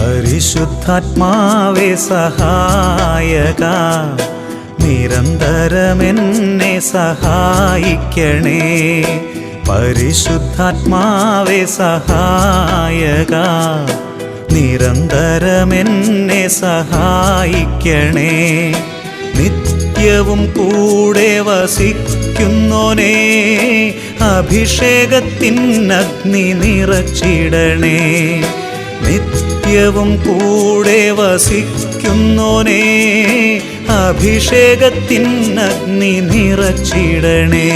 പരിശുദ്ധാത്മാവേ സഹായക, നിരന്തരമെന്നെ സഹായിക്കണേ. പരിശുദ്ധാത്മാവേ സഹായക, നിരന്തരമെന്നെ സഹായിക്കണേ. നിത്യവും കൂടെ വസിക്കുന്നോനേ, അഭിഷേകത്തിനഗ്നി നിറച്ചിടണേ. നിത്യവും കൂടെ വസിക്കുന്നോനേ, അഭിഷേകത്തിനഗ്നി നിറച്ചിടണേ.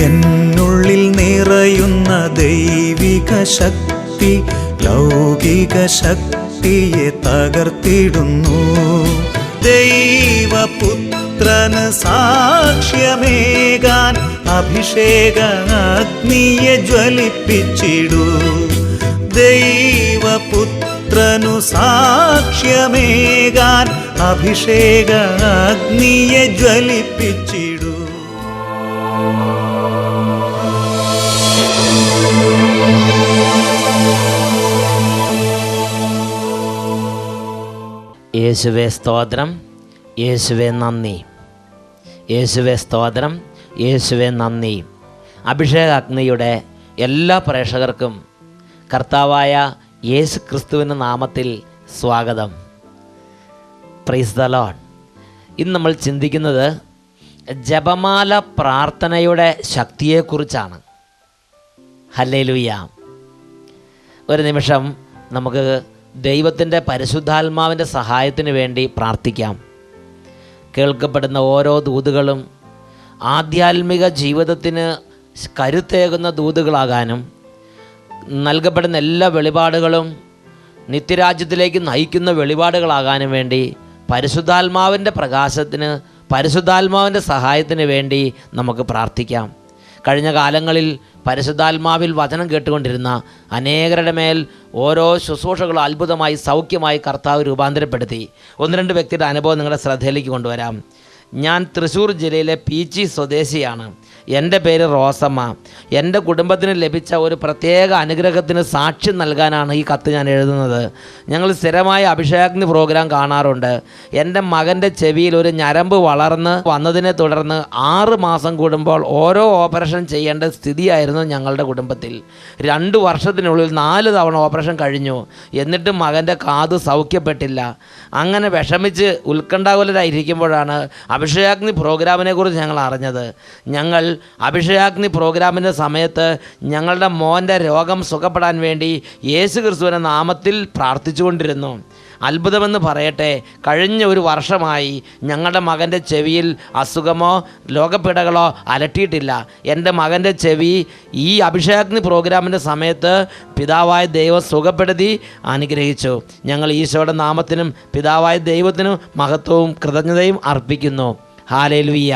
എന്നുള്ളിൽ നിറയുന്ന ദൈവിക ശക്തി ലൗകിക ശക്തിയെ തകർത്തിടുന്നു. ദൈവപുത്രന് സാക്ഷ്യമേകാൻ അഭിഷേക അഗ്നിയെ ജ്വലിപ്പിച്ചിടൂ. ദൈവപുത്രനു സാക്ഷ്യമേകാൻ അഭിഷേക അഗ്നിയെ ജ്വലിപ്പിച്ചിടൂ. യേശുവേ സ്തോത്രം, യേശുവേ നന്ദി. യേശുവേ സ്തോത്രം, യേശുവേ നന്ദി. അഭിഷേകാഗ്നിയുടെ എല്ലാ പ്രേക്ഷകർക്കും കർത്താവായ യേശു ക്രിസ്തുവിൻ്റെ നാമത്തിൽ സ്വാഗതം. Price the Lord. ഇന്ന് നമ്മൾ ചിന്തിക്കുന്നത് ജപമാല പ്രാർത്ഥനയുടെ ശക്തിയെക്കുറിച്ചാണ്. ഹല്ലേലൂയ. ഒരു നിമിഷം നമുക്ക് ദൈവത്തിൻ്റെ പരിശുദ്ധാത്മാവിൻ്റെ സഹായത്തിന് വേണ്ടി പ്രാർത്ഥിക്കാം. കേൾക്കപ്പെടുന്ന ഓരോ ദൂതുകളും ആധ്യാത്മിക ജീവിതത്തിന് കരുത്തേകുന്ന ദൂതുകളാകാനും നൽകപ്പെടുന്ന എല്ലാ വെളിപാടുകളും നിത്യരാജ്യത്തിലേക്ക് നയിക്കുന്ന വെളിപാടുകളാകാനും വേണ്ടി പരിശുദ്ധാത്മാവിൻ്റെ പ്രകാശത്തിന്, പരിശുദ്ധാത്മാവിൻ്റെ സഹായത്തിന് വേണ്ടി നമുക്ക് പ്രാർത്ഥിക്കാം. കഴിഞ്ഞ കാലങ്ങളിൽ പരിശുദ്ധാത്മാവിൽ വചനം കേട്ടുകൊണ്ടിരുന്ന അനേകരുടെ മേൽ ഓരോ ശുശ്രൂഷകളും അത്ഭുതമായി സൗഖ്യമായി കർത്താവ് രൂപാന്തരപ്പെടുത്തി. ഒന്ന് രണ്ട് വ്യക്തിയുടെ അനുഭവം നിങ്ങളുടെ ശ്രദ്ധയിലേക്ക് കൊണ്ടുവരാം. ഞാൻ തൃശ്ശൂർ ജില്ലയിലെ പീച്ചി സ്വദേശിയാണ്. എൻ്റെ പേര് റോസമ്മ. എൻ്റെ കുടുംബത്തിന് ലഭിച്ച ഒരു പ്രത്യേക അനുഗ്രഹത്തിന് സാക്ഷ്യം നൽകാനാണ് ഈ കത്ത് ഞാൻ എഴുതുന്നത്. ഞങ്ങൾ സ്ഥിരമായ അഭിഷേകാഗ്നി പ്രോഗ്രാം കാണാറുണ്ട്. എൻ്റെ മകൻ്റെ ചെവിയിൽ ഒരു ഞരമ്പ് വളർന്ന് വന്നതിനെ തുടർന്ന് 6 മാസം കൂടുമ്പോൾ ഓരോ ഓപ്പറേഷൻ ചെയ്യേണ്ട സ്ഥിതിയായിരുന്നു ഞങ്ങളുടെ കുടുംബത്തിൽ. 2 വർഷത്തിനുള്ളിൽ 4 തവണ ഓപ്പറേഷൻ കഴിഞ്ഞു. എന്നിട്ടും മകൻ്റെ കാത് സൗഖ്യപ്പെട്ടില്ല. അങ്ങനെ വിഷമിച്ച് ഉത്കണ്ഠാകുലരായിരിക്കുമ്പോഴാണ് അഭിഷേകാഗ്നി പ്രോഗ്രാമിനെ കുറിച്ച് ഞങ്ങൾ അറിഞ്ഞത്. ഞങ്ങൾ അഭിഷേകാഗ്നി പ്രോഗ്രാമിൻ്റെ സമയത്ത് ഞങ്ങളുടെ മോൻ്റെ രോഗം സുഖപ്പെടാൻ വേണ്ടി യേശു ക്രിസ്തുവിൻ്റെ നാമത്തിൽ പ്രാർത്ഥിച്ചുകൊണ്ടിരുന്നു. അത്ഭുതമെന്ന് പറയട്ടെ, കഴിഞ്ഞ 1 വർഷമായി ഞങ്ങളുടെ മകൻ്റെ ചെവിയിൽ അസുഖമോ രോഗപ്പിടകളോ അലട്ടിയിട്ടില്ല. എൻ്റെ മകൻ്റെ ചെവി ഈ അഭിഷേകാഗ്നി പ്രോഗ്രാമിൻ്റെ സമയത്ത് പിതാവായ ദൈവം സുഖപ്പെടുത്തി അനുഗ്രഹിച്ചു. ഞങ്ങൾ ഈശോയുടെ നാമത്തിനും പിതാവായ ദൈവത്തിനും മഹത്വവും കൃതജ്ഞതയും അർപ്പിക്കുന്നു. ഹല്ലേലൂയ.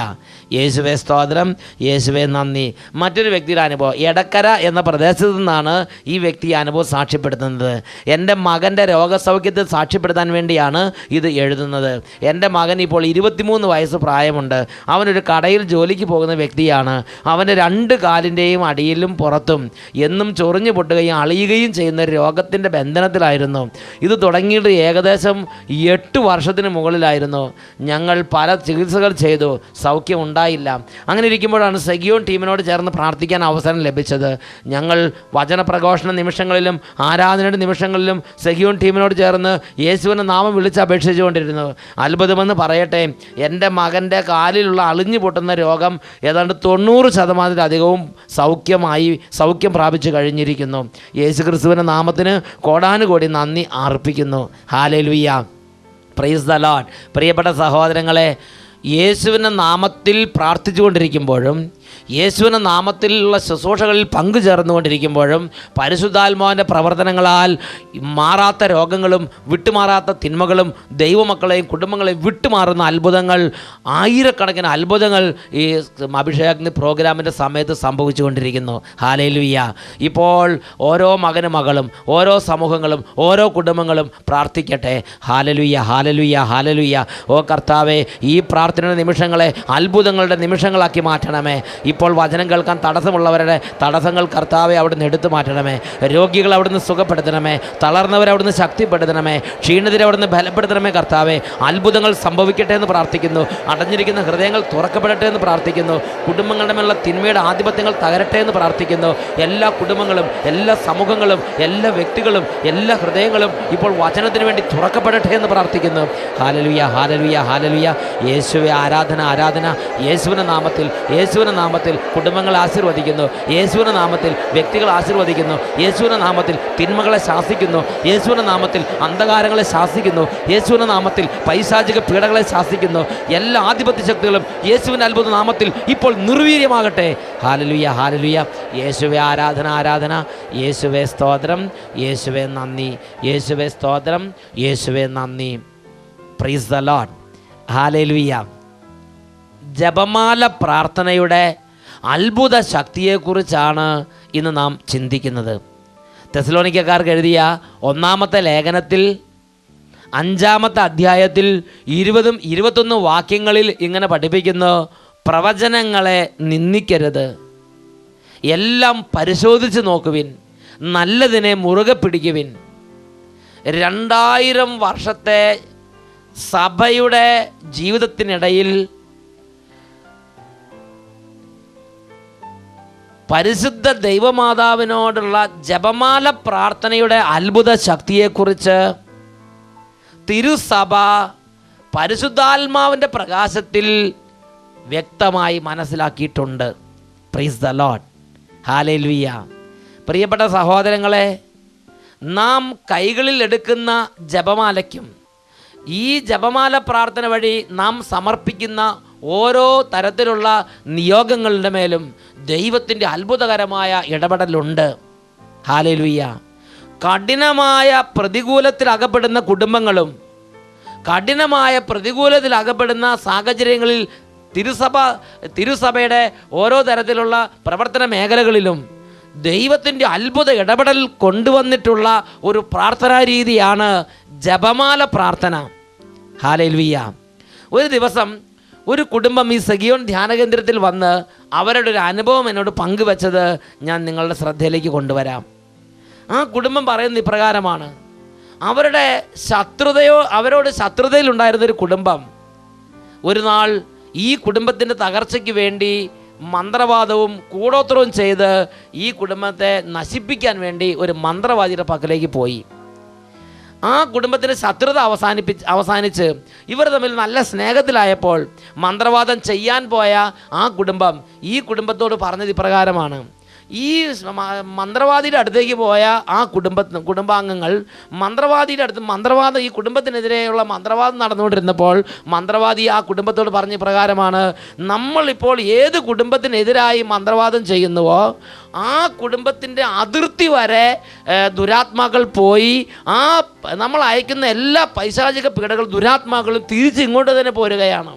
യേശുവേ സ്തോത്രം, യേശുവേ നന്ദി. മറ്റൊരു വ്യക്തിയുടെ അനുഭവം, എടക്കര എന്ന പ്രദേശത്തു നിന്നാണ് ഈ വ്യക്തി അനുഭവം സാക്ഷ്യപ്പെടുത്തുന്നത്. എൻ്റെ മകൻ്റെ രോഗസൗഖ്യത്തെ സാക്ഷ്യപ്പെടുത്താൻ വേണ്ടിയാണ് ഇത് എഴുതുന്നത്. എൻ്റെ മകൻ ഇപ്പോൾ 23 വയസ്സ് പ്രായമുണ്ട്. അവനൊരു കടയിൽ ജോലിക്ക് പോകുന്ന വ്യക്തിയാണ്. അവൻ്റെ 2 കാലിൻ്റെയും അടിയിലും പുറത്തും എന്നും ചൊറിഞ്ഞു പൊട്ടുകയും അളിയുകയും ചെയ്യുന്ന ഒരു രോഗത്തിൻ്റെ ബന്ധനത്തിലായിരുന്നു. ഇത് തുടങ്ങിയിട്ട് ഏകദേശം 8 വർഷത്തിന് മുകളിലായിരുന്നു. ഞങ്ങൾ പല ചികിത്സകൾ ചെയ്തു, സൗഖ്യം ഉണ്ടായില്ല. അങ്ങനെ ഇരിക്കുമ്പോഴാണ് സെഗിയോൺ ടീമിനോട് ചേർന്ന് പ്രാർത്ഥിക്കാൻ അവസരം ലഭിച്ചത്. ഞങ്ങൾ വചനപ്രഘോഷണ നിമിഷങ്ങളിലും ആരാധനയുടെ നിമിഷങ്ങളിലും സെഗിയോൺ ടീമിനോട് ചേർന്ന് യേശുവിൻ്റെ നാമം വിളിച്ച് അപേക്ഷിച്ചുകൊണ്ടിരുന്നു. അത്ഭുതമെന്ന് പറയട്ടെ, എൻ്റെ മകൻ്റെ കാലിലുള്ള അളിഞ്ഞു പൊട്ടുന്ന രോഗം ഏതാണ്ട് 90% സൗഖ്യം പ്രാപിച്ചു കഴിഞ്ഞിരിക്കുന്നു. യേശു ക്രിസ്തുവിൻ്റെ നാമത്തിന് കോടാനുകോടി നന്ദി അർപ്പിക്കുന്നു. ഹല്ലേലൂയ. Price the Lord. പ്രിയപ്പെട്ട സഹോദരങ്ങളെ, യേശുവിൻ്റെ നാമത്തിൽ പ്രാർത്ഥിച്ചുകൊണ്ടിരിക്കുമ്പോഴും യേശുവിൻ്റെ നാമത്തിലുള്ള ശുശ്രൂഷകളിൽ പങ്കുചേർന്നുകൊണ്ടിരിക്കുമ്പോഴും പരിശുദ്ധാത്മാവിൻ്റെ പ്രവർത്തനങ്ങളാൽ മാറാത്ത രോഗങ്ങളും വിട്ടുമാറാത്ത തിന്മകളും ദൈവമക്കളെയും കുടുംബങ്ങളെയും വിട്ടുമാറുന്ന അത്ഭുതങ്ങൾ, ആയിരക്കണക്കിന് അത്ഭുതങ്ങൾ ഈ അഭിഷേകാഗ്നി പ്രോഗ്രാമിൻ്റെ സമയത്ത് സംഭവിച്ചുകൊണ്ടിരിക്കുന്നു. ഹല്ലേലൂയ. ഇപ്പോൾ ഓരോ മകനും മകളും, ഓരോ സമൂഹങ്ങളും, ഓരോ കുടുംബങ്ങളും പ്രാർത്ഥിക്കട്ടെ. ഹല്ലേലൂയ, ഹല്ലേലൂയ, ഹല്ലേലൂയ. ഓ കർത്താവേ, ഈ പ്രാർത്ഥനയുടെ നിമിഷങ്ങളെ അത്ഭുതങ്ങളുടെ നിമിഷങ്ങളാക്കി മാറ്റണമേ. ഇപ്പോൾ വചനം കേൾക്കാൻ തടസ്സമുള്ളവരുടെ തടസ്സങ്ങൾ കർത്താവെ അവിടുന്ന് എടുത്തു മാറ്റണമേ. രോഗികൾ അവിടുന്ന് സുഖപ്പെടുത്തണമേ. തളർന്നവരെ അവിടുന്ന് ശക്തിപ്പെടുത്തണമേ. ക്ഷീണിതരെ അവിടുന്ന് ബലപ്പെടുത്തണമേ. കർത്താവെ, അത്ഭുതങ്ങൾ സംഭവിക്കട്ടെ എന്ന് പ്രാർത്ഥിക്കുന്നു. അടഞ്ഞിരിക്കുന്ന ഹൃദയങ്ങൾ തുറക്കപ്പെടട്ടെ എന്ന് പ്രാർത്ഥിക്കുന്നു. കുടുംബങ്ങളുടെ മേലുള്ള തിന്മയുടെ ആധിപത്യങ്ങൾ തകരട്ടെ എന്ന് പ്രാർത്ഥിക്കുന്നു. എല്ലാ കുടുംബങ്ങളും, എല്ലാ സമൂഹങ്ങളും, എല്ലാ വ്യക്തികളും, എല്ലാ ഹൃദയങ്ങളും ഇപ്പോൾ വചനത്തിന് വേണ്ടി തുറക്കപ്പെടട്ടെ എന്ന് പ്രാർത്ഥിക്കുന്നു. ഹല്ലേലൂയ, ഹല്ലേലൂയ, ഹല്ലേലൂയ. യേശുവേ, ആരാധന, ആരാധന. യേശുവിൻ്റെ നാമത്തിൽ, യേശുവിൻ്റെ നാമത്തിൽ കുടുംബങ്ങളെ ആശീർവദിക്കുന്നു. യേശുവിൻ്റെ നാമത്തിൽ വ്യക്തികളെ ആശീർവദിക്കുന്നു. യേശുവിൻ്റെ നാമത്തിൽ തിന്മകളെ ശാസിക്കുന്നു. യേശുവിൻ്റെ നാമത്തിൽ അന്ധകാരങ്ങളെ ശാസിക്കുന്നു. യേശുവിൻ്റെ നാമത്തിൽ പൈശാചിക പീഡകളെ ശാസിക്കുന്നു. എല്ലാ ആധിപത്യ ശക്തികളും യേശുവിൻ്റെ അത്ഭുത നാമത്തിൽ ഇപ്പോൾ നിർവീര്യമാകട്ടെ. ഹല്ലേലൂയ, ഹല്ലേലൂയ. യേശുവേ, ആരാധന, ആരാധന. യേശുവേ സ്തോത്രം, യേശുവേ നന്ദി, യേശുവേ സ്തോത്രം, യേശുവേ നന്ദി. Price the Lord. ഹല്ലേലൂയ. ജപമാല പ്രാർത്ഥനയുടെ അത്ഭുത ശക്തിയെക്കുറിച്ചാണ് ഇന്ന് നാം ചിന്തിക്കുന്നത്. തെസ്സലോനിക്കക്കാർക്ക് എഴുതിയ 1-ാമത്തെ ലേഖനത്തിൽ 5-ാമത്തെ അധ്യായത്തിൽ 20-21 വാക്യങ്ങളിൽ ഇങ്ങനെ പഠിപ്പിക്കുന്നു: പ്രവചനങ്ങളെ നിന്ദിക്കരുത്, എല്ലാം പരിശോധിച്ച് നോക്കുവിൻ, നല്ലതിനെ മുറുകെ പിടിക്കുവിൻ. 2000 വർഷത്തെ സഭയുടെ ജീവിതത്തിനിടയിൽ പരിശുദ്ധ ദൈവമാതാവിനോടുള്ള ജപമാല പ്രാർത്ഥനയുടെ അത്ഭുത ശക്തിയെക്കുറിച്ച് തിരുസഭ പരിശുദ്ധാത്മാവിൻ്റെ പ്രകാശത്തിൽ വ്യക്തമായി മനസ്സിലാക്കിയിട്ടുണ്ട്. Price the Lord. ഹല്ലേലൂയ. പ്രിയപ്പെട്ട സഹോദരങ്ങളെ, നാം കൈകളിൽ എടുക്കുന്ന ജപമാലയ്ക്കും ഈ ജപമാല പ്രാർത്ഥന വഴി നാം സമർപ്പിക്കുന്ന ഓരോ തരത്തിലുള്ള നിയോഗങ്ങളുടെ മേലും ദൈവത്തിൻ്റെ അത്ഭുതകരമായ ഇടപെടലുണ്ട്. ഹല്ലേലൂയ. കഠിനമായ പ്രതികൂലത്തിലകപ്പെടുന്ന കുടുംബങ്ങളും കഠിനമായ പ്രതികൂലത്തിലകപ്പെടുന്ന സാഹചര്യങ്ങളിൽ തിരുസഭയുടെ ഓരോ തരത്തിലുള്ള പ്രവർത്തന മേഖലകളിലും ദൈവത്തിൻ്റെ അത്ഭുത ഇടപെടൽ കൊണ്ടുവന്നിട്ടുള്ള ഒരു പ്രാർത്ഥനാ രീതിയാണ് ജപമാല പ്രാർത്ഥന. ഹല്ലേലൂയ. ഒരു ദിവസം ഒരു കുടുംബം ഈ സഗിയോൻ ധ്യാനകേന്ദ്രത്തിൽ വന്ന് അവരുടെ ഒരു അനുഭവം എന്നോട് പങ്കുവെച്ചത് ഞാൻ നിങ്ങളുടെ ശ്രദ്ധയിലേക്ക് കൊണ്ടുവരാം. ആ കുടുംബം പറയുന്ന ഇപ്രകാരമാണ്: അവരോട് ശത്രുതയിലുണ്ടായിരുന്നൊരു കുടുംബം ഒരു നാൾ ഈ കുടുംബത്തിൻ്റെ തകർച്ചയ്ക്ക് വേണ്ടി മന്ത്രവാദവും കൂടോത്രവും ചെയ്ത് ഈ കുടുംബത്തെ നശിപ്പിക്കാൻ വേണ്ടി ഒരു മന്ത്രവാദിയുടെ പക്കലേക്ക് പോയി. ആ കുടുംബത്തിൻ്റെ ശത്രുത അവസാനിച്ച് ഇവർ തമ്മിൽ നല്ല സ്നേഹത്തിലായപ്പോൾ മന്ത്രവാദം ചെയ്യാൻ പോയ ആ കുടുംബം ഈ കുടുംബത്തോട് പറഞ്ഞത് ഇപ്രകാരമാണ്: ഈ മന്ത്രവാദിയുടെ അടുത്തേക്ക് പോയ ആ കുടുംബാംഗങ്ങൾ മന്ത്രവാദിയുടെ അടുത്ത് ഈ കുടുംബത്തിനെതിരെയുള്ള മന്ത്രവാദം നടന്നുകൊണ്ടിരുന്നപ്പോൾ മന്ത്രവാദി ആ കുടുംബത്തോട് പറഞ്ഞ പ്രകാരമാണ്: നമ്മളിപ്പോൾ ഏത് കുടുംബത്തിനെതിരായി മന്ത്രവാദം ചെയ്യുന്നുവോ ആ കുടുംബത്തിൻ്റെ അതിർത്തി വരെ ദുരാത്മാക്കൾ പോയി നമ്മൾ അയക്കുന്ന എല്ലാ പൈശാചിക പീഡകൾ ദുരാത്മാക്കളും തിരിച്ച് ഇങ്ങോട്ട് തന്നെ പോരുകയാണ്.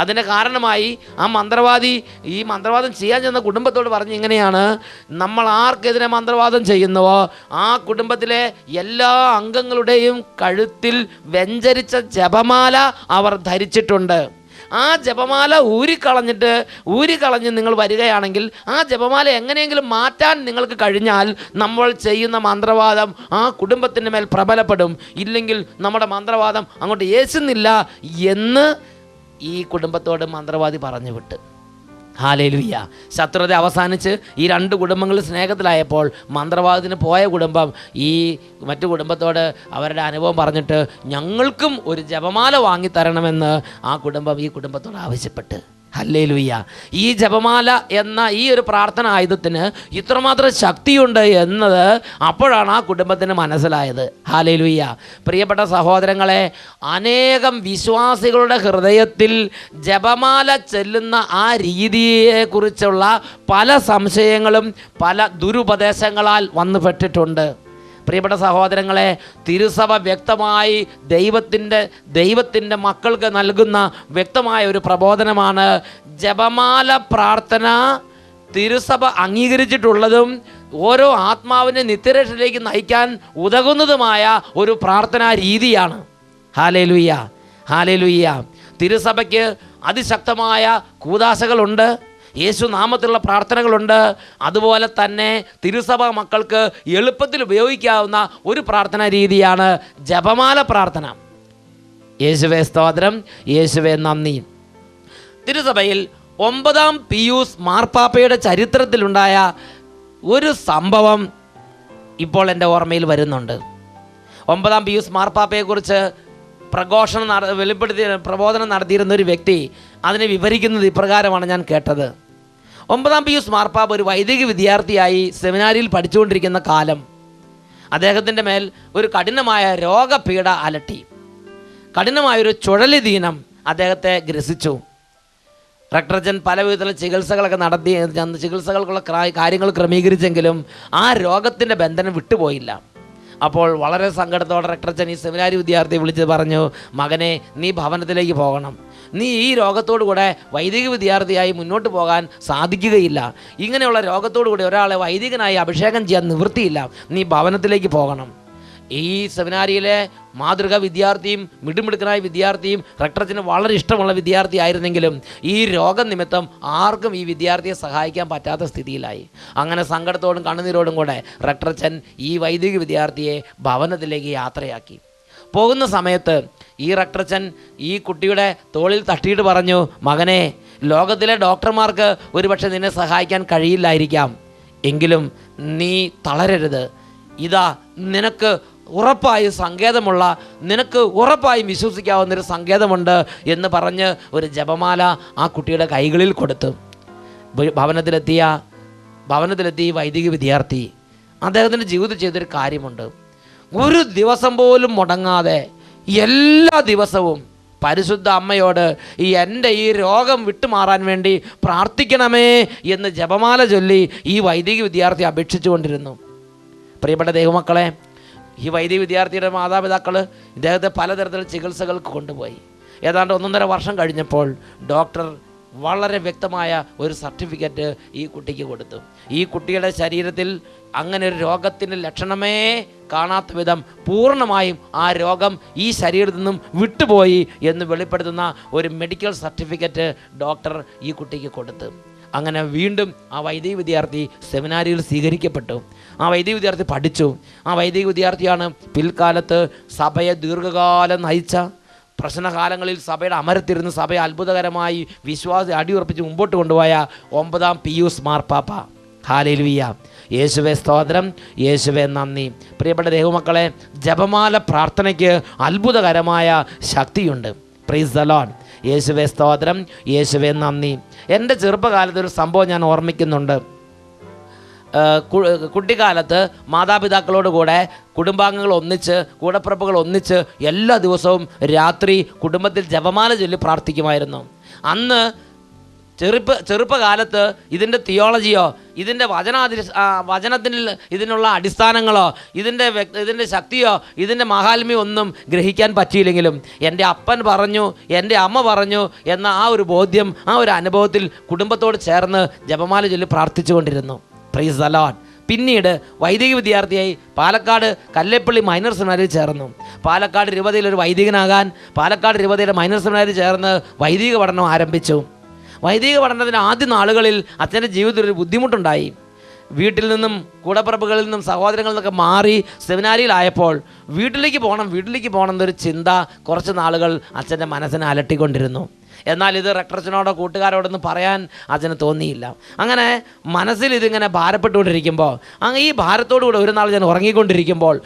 അതിൻ്റെ കാരണമായി ആ മന്ത്രവാദി ഈ മന്ത്രവാദം ചെയ്യാൻ ചെന്ന കുടുംബത്തോട് പറഞ്ഞ് ഇങ്ങനെയാണ്: നമ്മൾ ആർക്കെതിരെ മന്ത്രവാദം ചെയ്യുന്നുവോ ആ കുടുംബത്തിലെ എല്ലാ അംഗങ്ങളുടെയും കഴുത്തിൽ വെഞ്ചരിച്ച ജപമാല അവർ ധരിച്ചിട്ടുണ്ട്. ആ ജപമാല ഊരിക്കളഞ്ഞ് നിങ്ങൾ വരികയാണെങ്കിൽ ആ ജപമാല എങ്ങനെയെങ്കിലും മാറ്റാൻ നിങ്ങൾക്ക് കഴിഞ്ഞാൽ നമ്മൾ ചെയ്യുന്ന മന്ത്രവാദം ആ കുടുംബത്തിൻ്റെ മേൽ പ്രബലപ്പെടും. ഇല്ലെങ്കിൽ നമ്മുടെ മന്ത്രവാദം അങ്ങോട്ട് ഏശുന്നില്ല എന്ന് ഈ കുടുംബത്തോട് മന്ത്രവാദി പറഞ്ഞു വിട്ട്. ഹല്ലേലൂയ. ശത്രുത അവസാനിച്ച് ഈ രണ്ട് കുടുംബങ്ങൾ സ്നേഹത്തിലായപ്പോൾ മന്ത്രവാദത്തിന് പോയ കുടുംബം ഈ മറ്റു കുടുംബത്തോട് അവരുടെ അനുഭവം പറഞ്ഞിട്ട് ഞങ്ങൾക്കും ഒരു ജപമാല വാങ്ങിത്തരണമെന്ന് ആ കുടുംബം ഈ കുടുംബത്തോട് ആവശ്യപ്പെട്ട്. ഹല്ലേലൂയ. ഈ ജപമാല എന്ന ഈ ഒരു പ്രാർത്ഥന ആയുധത്തിന് ഇത്രമാത്രം ശക്തിയുണ്ട് എന്നത് അപ്പോഴാണ് ആ കുടുംബത്തിന് മനസ്സിലായത്. ഹല്ലേലൂയ. പ്രിയപ്പെട്ട സഹോദരങ്ങളെ, അനേകം വിശ്വാസികളുടെ ഹൃദയത്തിൽ ജപമാല ചെല്ലുന്ന ആ രീതിയെക്കുറിച്ചുള്ള പല സംശയങ്ങളും പല ദുരുപദേശങ്ങളാൽ വന്നു പെട്ടിട്ടുണ്ട്. പ്രിയപ്പെട്ട സഹോദരങ്ങളെ, തിരുസഭ വ്യക്തമായി ദൈവത്തിൻ്റെ മക്കൾക്ക് നൽകുന്ന വ്യക്തമായ ഒരു പ്രബോധനമാണ് ജപമാല പ്രാർത്ഥന. തിരുസഭ അംഗീകരിച്ചിട്ടുള്ളതും ഓരോ ആത്മാവിനെ നിത്യരക്ഷയിലേക്ക് നയിക്കാൻ ഉതകുന്നതുമായ ഒരു പ്രാർത്ഥനാ രീതിയാണ്. ഹല്ലേലൂയ, ഹല്ലേലൂയ. തിരുസഭയ്ക്ക് അതിശക്തമായ കൂദാശകളുണ്ട്, യേശു നാമത്തിലുള്ള പ്രാർത്ഥനകളുണ്ട്. അതുപോലെ തന്നെ തിരുസഭ മക്കൾക്ക് എളുപ്പത്തിൽ ഉപയോഗിക്കാവുന്ന ഒരു പ്രാർത്ഥനാ രീതിയാണ് ജപമാല പ്രാർത്ഥന. യേശുവേ സ്തോത്രം, യേശുവേ നന്ദി. തിരുസഭയിൽ 9-ാം പിയൂസ് മാർപ്പാപ്പയുടെ ചരിത്രത്തിലുണ്ടായ ഒരു സംഭവം ഇപ്പോൾ എൻ്റെ ഓർമ്മയിൽ വരുന്നുണ്ട്. 9-ാം പിയൂസ് മാർപ്പാപ്പയെക്കുറിച്ച് പ്രബോധനം നടത്തിയിരുന്ന ഒരു വ്യക്തി അതിനെ വിവരിക്കുന്നത് ഇപ്രകാരമാണ് ഞാൻ കേട്ടത്. 9-ാം പിയൂസ് മാർപ്പാപ്പ ഒരു വൈദിക വിദ്യാർത്ഥിയായി സെമിനാരിയിൽ പഠിച്ചുകൊണ്ടിരിക്കുന്ന കാലം അദ്ദേഹത്തിൻ്റെ മേൽ ഒരു കഠിനമായ രോഗപീഠ അലട്ടി. കഠിനമായൊരു ചുഴലി ദീനം അദ്ദേഹത്തെ ഗ്രസിച്ചു. റക്ടർജൻ പല വിധത്തിലുള്ള ചികിത്സകൾക്കുള്ള കാര്യങ്ങൾ ക്രമീകരിച്ചെങ്കിലും ആ രോഗത്തിൻ്റെ ബന്ധനം വിട്ടുപോയില്ല. അപ്പോൾ വളരെ സങ്കടത്തോടെ റക്ടർജൻ ഈ സെമിനാരി വിദ്യാർത്ഥിയെ വിളിച്ച് പറഞ്ഞു, മകനെ, നീ ഭവനത്തിലേക്ക് പോകണം. നീ ഈ രോഗത്തോടു കൂടെ വൈദിക വിദ്യാർത്ഥിയായി മുന്നോട്ട് പോകാൻ സാധിക്കുകയില്ല. ഇങ്ങനെയുള്ള രോഗത്തോടു കൂടി ഒരാളെ വൈദികനായി അഭിഷേകം ചെയ്യാൻ നിവൃത്തിയില്ല. നീ ഭവനത്തിലേക്ക് പോകണം. ഈ സെമിനാരിയിലെ മാതൃക വിദ്യാർത്ഥിയും മിടുമിടുക്കനായ വിദ്യാർത്ഥിയും റക്ടർജന് വളരെ ഇഷ്ടമുള്ള വിദ്യാർത്ഥി ആയിരുന്നെങ്കിലും ഈ രോഗനിമിത്തം ആർക്കും ഈ വിദ്യാർത്ഥിയെ സഹായിക്കാൻ പറ്റാത്ത സ്ഥിതിയിലായി. അങ്ങനെ സങ്കടത്തോടും കണ്ണുനീരോടും കൂടെ റക്ടർജൻ ഈ വൈദിക വിദ്യാർത്ഥിയെ ഭവനത്തിലേക്ക് യാത്രയാക്കി. പോകുന്ന സമയത്ത് ഈ റക്ടർജൻ ഈ കുട്ടിയുടെ തോളിൽ തട്ടിയിട്ട് പറഞ്ഞു, മകനെ, ലോകത്തിലെ ഡോക്ടർമാർക്ക് ഒരുപക്ഷെ നിന്നെ സഹായിക്കാൻ കഴിയില്ലായിരിക്കാം, എങ്കിലും നീ തളരരുത്. ഇതാ നിനക്ക് ഉറപ്പായും സങ്കേതമുള്ള, നിനക്ക് ഉറപ്പായും വിശ്വസിക്കാവുന്നൊരു സങ്കേതമുണ്ട് എന്ന് പറഞ്ഞ് ഒരു ജപമാല ആ കുട്ടിയുടെ കൈകളിൽ കൊടുത്തു. ഭവനത്തിലെത്തിയ വൈദിക വിദ്യാർത്ഥി അദ്ദേഹത്തിൻ്റെ ജീവിതത്തിൽ ചെയ്തൊരു കാര്യമുണ്ട്. ഒരു ദിവസം പോലും മുടങ്ങാതെ എല്ലാ ദിവസവും പരിശുദ്ധ അമ്മയോട് എൻ്റെ ഈ രോഗം വിട്ടുമാറാൻ വേണ്ടി പ്രാർത്ഥിക്കണമേ എന്ന് ജപമാല ചൊല്ലി ഈ വൈദിക വിദ്യാർത്ഥി അപേക്ഷിച്ചു കൊണ്ടിരുന്നു. പ്രിയപ്പെട്ട ദൈവമക്കളെ, ഈ വൈദിക വിദ്യാർത്ഥിയുടെ മാതാപിതാക്കൾ ഇദ്ദേഹത്തെ പലതരത്തിലുള്ള ചികിത്സകൾക്ക് കൊണ്ടുപോയി. ഏതാണ്ട് 1.5 വർഷം കഴിഞ്ഞപ്പോൾ ഡോക്ടർ വളരെ വ്യക്തമായ ഒരു സർട്ടിഫിക്കറ്റ് ഈ കുട്ടിക്ക് കൊടുത്തു. ഈ കുട്ടിയുടെ ശരീരത്തിൽ അങ്ങനെ ഒരു രോഗത്തിൻ്റെ ലക്ഷണമേ കാണാത്ത വിധം പൂർണ്ണമായും ആ രോഗം ഈ ശരീരത്തിൽ നിന്നും വിട്ടുപോയി എന്ന് വെളിപ്പെടുത്തുന്ന ഒരു മെഡിക്കൽ സർട്ടിഫിക്കറ്റ് ഡോക്ടർ ഈ കുട്ടിക്ക് കൊടുത്തു. അങ്ങനെ വീണ്ടും ആ വൈദിക വിദ്യാർത്ഥി സെമിനാരിയിൽ സ്വീകരിക്കപ്പെട്ടു. ആ വൈദിക വിദ്യാർത്ഥി പഠിച്ചു. ആ വൈദിക വിദ്യാർത്ഥിയാണ് പിൽക്കാലത്ത് സഭയെ ദീർഘകാലം നയിച്ച, പ്രശ്നകാലങ്ങളിൽ സഭയുടെ അമരത്തിരുന്ന് സഭയെ അത്ഭുതകരമായി വിശ്വാസി അടിയുറപ്പിച്ച് മുമ്പോട്ട് കൊണ്ടുപോയ 9-ാം പിയൂസ് മാർപ്പാപ്പ. ഹല്ലേലൂയ, യേശുവേ സ്തോത്രം, യേശുവേ നന്ദി. പ്രിയപ്പെട്ട ദൈവമക്കളെ, ജപമാല പ്രാർത്ഥനയ്ക്ക് അത്ഭുതകരമായ ശക്തിയുണ്ട്. Price the Lord. യേശുവേ സ്തോത്രം, യേശുവേ നന്ദി. എൻ്റെ ചെറുപ്പകാലത്തൊരു സംഭവം ഞാൻ ഓർമ്മിക്കുന്നുണ്ട്. കുട്ടിക്കാലത്ത് മാതാപിതാക്കളോട് കൂടെ കുടുംബാംഗങ്ങൾ ഒന്നിച്ച്, കൂടപ്പിറപ്പുകൾ ഒന്നിച്ച് എല്ലാ ദിവസവും രാത്രി കുടുംബത്തിൽ ജപമാല ചൊല്ലി പ്രാർത്ഥിക്കുമായിരുന്നു. അന്ന് ചെറുപ്പകാലത്ത് ഇതിൻ്റെ തിയോളജിയോ ഇതിൻ്റെ വചനത്തിൽ ഇതിനുള്ള അടിസ്ഥാനങ്ങളോ ഇതിൻ്റെ ശക്തിയോ ഇതിൻ്റെ മഹാത്മ്യം ഒന്നും ഗ്രഹിക്കാൻ പറ്റിയില്ലെങ്കിലും എൻ്റെ അപ്പൻ പറഞ്ഞു, എൻ്റെ അമ്മ പറഞ്ഞു എന്ന ആ ഒരു ബോധ്യം, ആ ഒരു അനുഭവത്തിൽ കുടുംബത്തോട് ചേർന്ന് ജപമാല ചൊല്ലി പ്രാർത്ഥിച്ചുകൊണ്ടിരുന്നു. Price the Lord. പിന്നീട് വൈദിക വിദ്യാർത്ഥിയായി പാലക്കാട് കല്ലേപ്പള്ളി മൈനർ സെമിനാരിയിൽ ചേർന്നു. പാലക്കാട് രൂപതയിൽ ഒരു വൈദികനാകാൻ പാലക്കാട് രൂപതയുടെ മൈനർ സെമിനാരിയിൽ ചേർന്ന് വൈദിക പഠനം ആരംഭിച്ചു. വൈദിക പഠനത്തിന് ആദ്യ നാളുകളിൽ അച്ഛൻ്റെ ജീവിതത്തിൽ ഒരു ബുദ്ധിമുട്ടുണ്ടായി. വീട്ടിൽ നിന്നും കൂടപ്പിറപ്പുകളിൽ നിന്നും സഹോദരങ്ങളിൽ നിന്നൊക്കെ മാറി സെമിനാരിയിലായപ്പോൾ വീട്ടിലേക്ക് പോകണം എന്നൊരു ചിന്ത കുറച്ച് നാളുകൾ അച്ഛൻ്റെ മനസ്സിനെ അലട്ടിക്കൊണ്ടിരുന്നു. എന്നാൽ ഇത് റക്ടർച്ചനോടോ കൂട്ടുകാരോടൊന്നും പറയാൻ അച്ഛന് തോന്നിയില്ല. അങ്ങനെ മനസ്സിൽ ഇതിങ്ങനെ ഭാരപ്പെട്ടുകൊണ്ടിരിക്കുമ്പോൾ ഈ ഭാരത്തോടു കൂടെ ഒരു നാൾ ഞാൻ ഉറങ്ങിക്കൊണ്ടിരിക്കുമ്പോൾ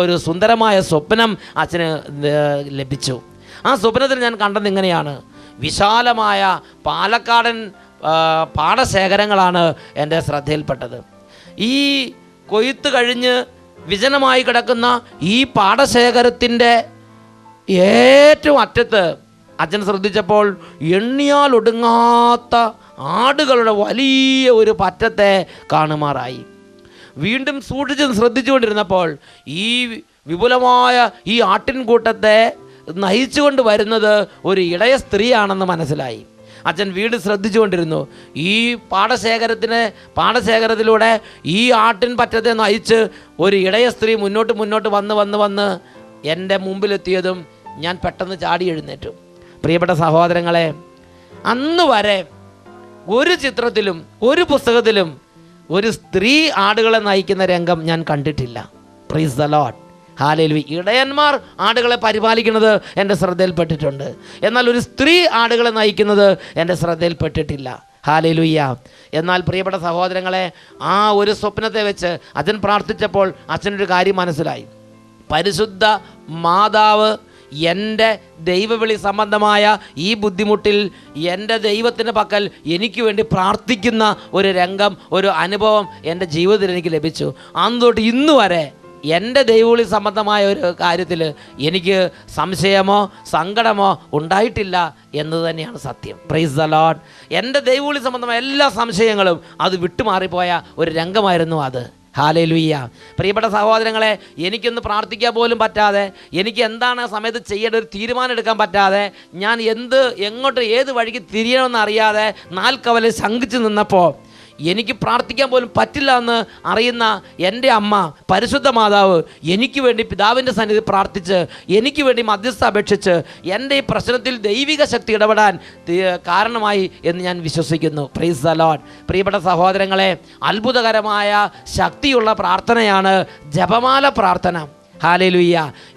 ഒരു സുന്ദരമായ സ്വപ്നം അച്ഛന് ലഭിച്ചു. ആ സ്വപ്നത്തിൽ ഞാൻ കണ്ടത് ഇങ്ങനെയാണ്: വിശാലമായ പാലക്കാടൻ പാടശേഖരങ്ങളാണ് എൻ്റെ ശ്രദ്ധയിൽപ്പെട്ടത്. ഈ കൊയ്ത്ത് കഴിഞ്ഞ് വിജനമായി കിടക്കുന്ന ഈ പാടശേഖരത്തിൻ്റെ ഏറ്റവും അറ്റത്ത് അച്ഛൻ ശ്രദ്ധിച്ചപ്പോൾ എണ്ണിയാൽ ഒടുങ്ങാത്ത ആടുകളുടെ വലിയ ഒരു പറ്റത്തെ കാണുമാറായി. വീണ്ടും ശ്രദ്ധിച്ചുകൊണ്ടിരുന്നപ്പോൾ ഈ വിപുലമായ ഈ ആട്ടിൻകൂട്ടത്തെ നയിച്ചുകൊണ്ട് വരുന്നത് ഒരു ഇടയ സ്ത്രീയാണെന്ന് മനസ്സിലായി. അച്ഛൻ വീണ്ടും ശ്രദ്ധിച്ചുകൊണ്ടിരുന്നു. ഈ പാടശേഖരത്തിലൂടെ ഈ ആട്ടിൻ പറ്റത്തെ നയിച്ച് ഒരു ഇടയ സ്ത്രീ മുന്നോട്ട് വന്ന് എൻ്റെ മുമ്പിലെത്തിയതും ഞാൻ പെട്ടെന്ന് ചാടി എഴുന്നേറ്റു. പ്രിയപ്പെട്ട സഹോദരങ്ങളെ, അന്ന് വരെ ഒരു ചിത്രത്തിലും ഒരു പുസ്തകത്തിലും ഒരു സ്ത്രീ ആടുകളെ നയിക്കുന്ന രംഗം ഞാൻ കണ്ടിട്ടില്ല. പ്രൈസ് ദ ലോർഡ്, ഹല്ലേലൂയ. ഇടയന്മാർ ആടുകളെ പരിപാലിക്കുന്നത് എൻ്റെ ശ്രദ്ധയിൽപ്പെട്ടിട്ടുണ്ട്, എന്നാൽ ഒരു സ്ത്രീ ആടുകളെ നയിക്കുന്നത് എൻ്റെ ശ്രദ്ധയിൽപ്പെട്ടിട്ടില്ല. ഹല്ലേലൂയ. എന്നാൽ പ്രിയപ്പെട്ട സഹോദരങ്ങളെ, ആ ഒരു സ്വപ്നത്തെ വെച്ച് അച്ഛൻ പ്രാർത്ഥിച്ചപ്പോൾ അച്ഛനൊരു കാര്യം മനസ്സിലായി. പരിശുദ്ധ മാതാവ് എൻ്റെ ദൈവവിളി സംബന്ധമായ ഈ ബുദ്ധിമുട്ടിൽ എൻ്റെ ദൈവത്തിൻ്റെ പക്കൽ എനിക്ക് വേണ്ടി പ്രാർത്ഥിക്കുന്ന ഒരു രംഗം, ഒരു അനുഭവം എൻ്റെ ജീവിതത്തിൽ എനിക്ക് ലഭിച്ചു. അന്ന് തൊട്ട് ഇന്ന് വരെ എൻ്റെ ദൈവവിളി സംബന്ധമായ ഒരു കാര്യത്തിൽ എനിക്ക് സംശയമോ സങ്കടമോ ഉണ്ടായിട്ടില്ല എന്നത് തന്നെയാണ് സത്യം. Price the Lord. എൻ്റെ ദൈവവിളി സംബന്ധമായ എല്ലാ സംശയങ്ങളും അത് വിട്ടുമാറിപ്പോയ ഒരു രംഗമായിരുന്നു അത്. ഹല്ലേലൂയ. പ്രിയപ്പെട്ട സഹോദരങ്ങളെ, എനിക്കൊന്ന് പ്രാർത്ഥിക്കാൻ പോലും പറ്റാതെ, എനിക്ക് എന്താണ് ആ സമയത്ത് ചെയ്യേണ്ട ഒരു തീരുമാനം എടുക്കാൻ പറ്റാതെ, ഞാൻ എങ്ങോട്ട് ഏത് വഴിക്ക് തിരിയണമെന്ന് അറിയാതെ നാൽക്കവലിൽ ശങ്കിച്ച് നിന്നപ്പോൾ എനിക്ക് പ്രാർത്ഥിക്കാൻ പോലും പറ്റില്ല എന്ന് അറിയുന്ന എൻ്റെ അമ്മ പരിശുദ്ധ മാതാവ് എനിക്ക് വേണ്ടി പിതാവിൻ്റെ സന്നിധി പ്രാർത്ഥിച്ച് എനിക്ക് വേണ്ടി മധ്യസ്ഥ അപേക്ഷിച്ച് എൻ്റെ ഈ പ്രശ്നത്തിൽ ദൈവിക ശക്തി ഇടപെടാൻ കാരണമായി എന്ന് ഞാൻ വിശ്വസിക്കുന്നു. Price the Lord. പ്രിയപ്പെട്ട സഹോദരങ്ങളെ, അത്ഭുതകരമായ ശക്തിയുള്ള പ്രാർത്ഥനയാണ് ജപമാല പ്രാർത്ഥന. ഹല്ലേലൂയ.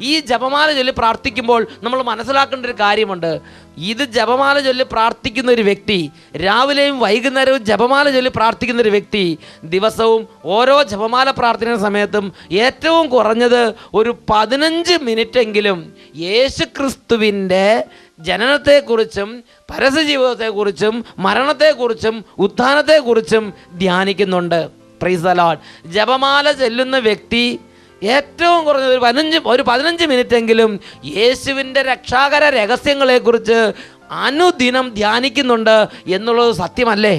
ഈ ജപമാല ചൊല്ലി പ്രാർത്ഥിക്കുമ്പോൾ നമ്മൾ മനസ്സിലാക്കേണ്ട ഒരു കാര്യമുണ്ട്. ഇത് ജപമാല ചൊല്ലി പ്രാർത്ഥിക്കുന്ന ഒരു വ്യക്തി, രാവിലെയും വൈകുന്നേരവും ജപമാല ചൊല്ലി പ്രാർത്ഥിക്കുന്ന ഒരു വ്യക്തി, ദിവസവും ഓരോ ജപമാല പ്രാർത്ഥന സമയത്തും ഏറ്റവും കുറഞ്ഞത് ഒരു 15 മിനിറ്റെങ്കിലും യേശുക്രിസ്തുവിൻ്റെ ജനനത്തെക്കുറിച്ചും പരസ്യജീവിതത്തെക്കുറിച്ചും മരണത്തെക്കുറിച്ചും ഉത്ഥാനത്തെക്കുറിച്ചും ധ്യാനിക്കുന്നുണ്ട്. Praise the Lord. ജപമാല ചൊല്ലുന്ന വ്യക്തി ഏറ്റവും കുറഞ്ഞത് ഒരു 15 മിനിറ്റെങ്കിലും യേശുവിൻ്റെ രക്ഷാകര രഹസ്യങ്ങളെക്കുറിച്ച് അനുദിനം ധ്യാനിക്കുന്നുണ്ട് എന്നുള്ളത് സത്യമല്ലേ?